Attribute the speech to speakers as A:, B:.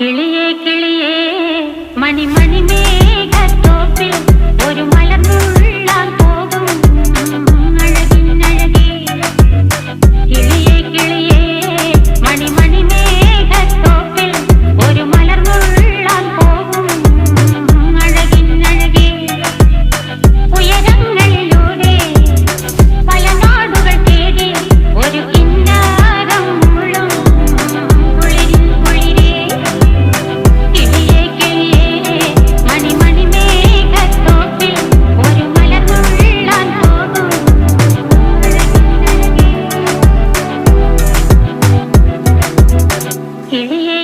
A: കിളിയേ കിളിയേ മണിമണി മേഘത്തോപ്പിൽ ഒരു മലർന്നുള്ളാൻ പോകും അഴകിനഴകേ. കിളിയേ കിളിയേ മണിമണി മേഘത്തോപ്പിൽ ഒരു മലർന്നുള്ളാൻ പോകും അഴകിനഴകേ. ഉയരങ്ങളിലൂടെ പല നാടുകൾ തേടി ഒരു കിന്നാരം മുഴും കുളിരിൻ കുളിരേ. കിളിയേ കിളിയേ മണിമണി മേഘത്തോപ്പിൽ ഒരു മലർന്നുള്ളാൻ പോകും അഴകിനഴകേ. കിളിയേ